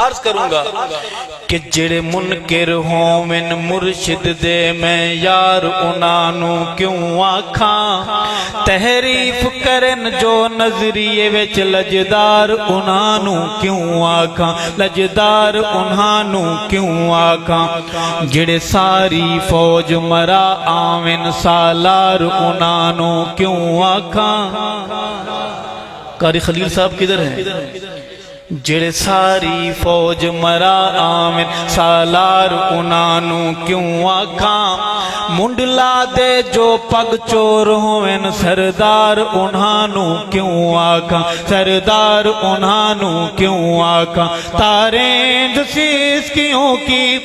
عرض کروں گا کہ جڑے منکر ہومن مرشد دے میں یار انہوں کیوں آکھاں تحریف کرن جو نظریے وچ لجدار انہوں کیوں آکھاں لجدار انہوں کیوں آکھاں جڑے ساری فوج مرا آمن سالار انہوں کیوں آکھاں قاری خلیل صاحب کدھر ہیں جڑے ساری فوج مرا آمن سالار انہوں کیوں آکھاں منڈلا دے جو پگ چور ہوئن سردار انہوں کیوں آکھاں سردار انہوں کیوں آکھاں تاریں جو سیسکیوں کی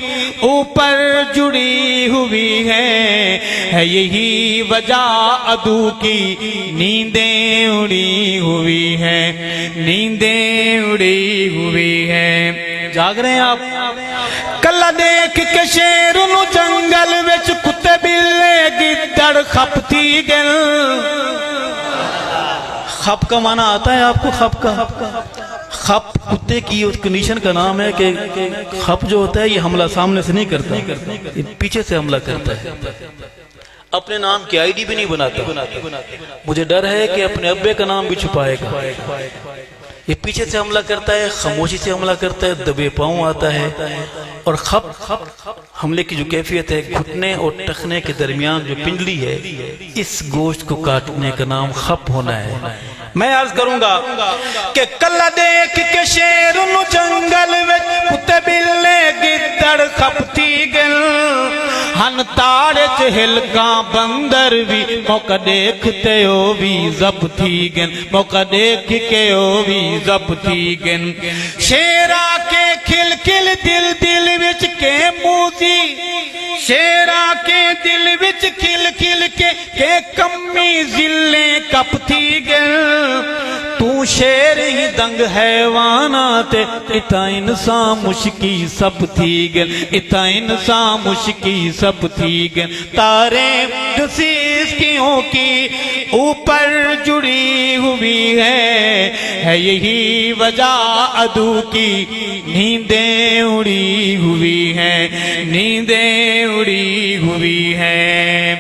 اوپر جڑی ہوئی ہے یہی وجہ عدو کی نیندیں اڑی ہوئی ہیں نیندیں اڑی ہوئی ہے جاگ رہے ہیں آپ کلا دیکھ کے شیر نو جنگل وچ کتے بلے گدڑ خپتی گل خپ کا معنی آتا ہے آپ کو خپ کا خپ کتے کی اس کنڈیشن کا نام ہے کہ خپ جو ہوتا ہے یہ حملہ سامنے سے نہیں کرتا یہ پیچھے سے حملہ کرتا ہے اپنے نام کی آئی ڈی بھی نہیں بناتا مجھے ڈر ہے کہ اپنے ابے کا نام بھی چھپائے گا یہ پیچھے سے حملہ کرتا ہے خاموشی سے حملہ کرتا ہے دبے پاؤں آتا ہے اور خپ حملے کی جو کیفیت ہے گھٹنے اور ٹخنے کے درمیان جو پنڈلی ہے اس گوشت کو کاٹنے کا نام خپ ہونا ہے میں عرض کروں گا کہ کلا دیکھ کے شیر نو جنگل وچ کتے بلے گدڑ کھپتی گل ہن تاڑے چ ہلکاں بندر بھی موقع دیکھتے ہو بھی زب تھی گن موقع دیکھ کے ہو بھی زب تھی گن شیرا کے کھل کھل دل دل وچ کے موسی شیرا کے دل وچ کھل کھل کے کمی ذلیں کپ تھی گن تو شیر ہی دنگ حیوانات اتا انسان مشکی سب تھی گن اتا انسان مشکی سب تھی گن تاریں گسیس کیوں کی اوپر جڑی ہوئی ہے یہی وجہ عدو کی نیندیں اڑی ہوئی ہیں نیندیں اڑی ہوئی ہیں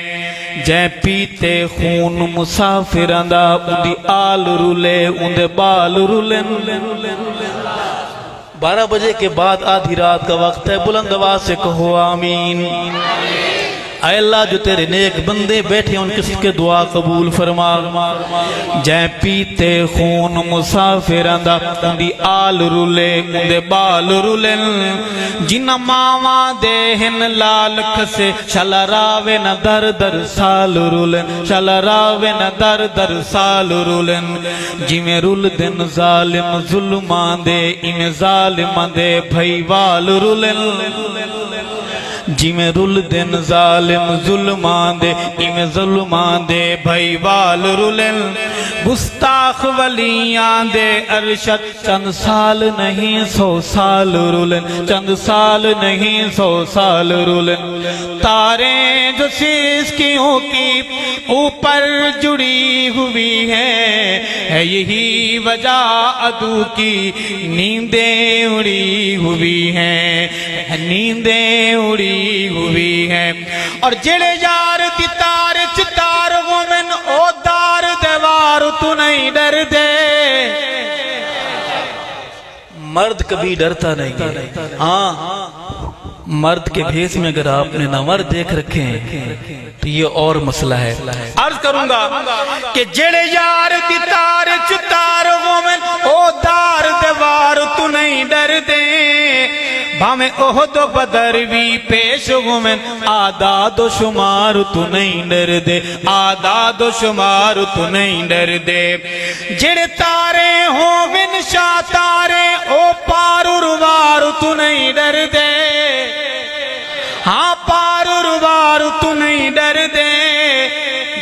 جے پیتے خون مسافران دا اندی آل رولے اندے بال رولن 12 بجے کے بعد آدھی رات کا وقت ہے بلند آواز سے کہو آمین اے اللہ جو تیرے نیک بندے بیٹھے ان کے دعا قبول فرما جے پیتے خون مسافران دا اندی آل رولے اندے بال رولن جنہ ماما دے ہن لالک سے شلا راوے نہ در در سال رولن شلا راوے نہ در در سال رولن جی میں رول دن ظالم ظلمان دے ان ظالمان دے بھائی وال رولن جی میں رول دن ظالم ظلمان دے ایم ظلمان دے بھائی وال رولن گستاخ ولیان دے ارشد چند سال نہیں 100 سال رولن چند سال نہیں 100 سال رولن تاریں جو سیسکیوں کی اوپر جڑی ہوئی ہے یہی وجہ عدو کی نیندیں اڑی ہوئی ہیں نیندیں اڑی ہوئی ہے اور جڑے یار دی تار چتار ومن او دار دیوار تو نہیں ڈر دے مرد کبھی ڈرتا نہیں ہاں مرد کے بھیس میں اگر آپ نے نامر دیکھ رکھے ہیں تو یہ اور مسئلہ ہے عرض کروں گا کہ جڑے یار دی تار چتار ومن او دار دیوار تو نہیں ڈر دے بھامیں احد و بدر بھی پیش گمن آداد و شمار تو نہیں ڈر دے آداد و شمار تو نہیں ڈر دے جڑے تارے ہوں من شاہ تارے او پاروروار تو نہیں ڈر دے ہاں پاروروار تو نہیں ڈر دے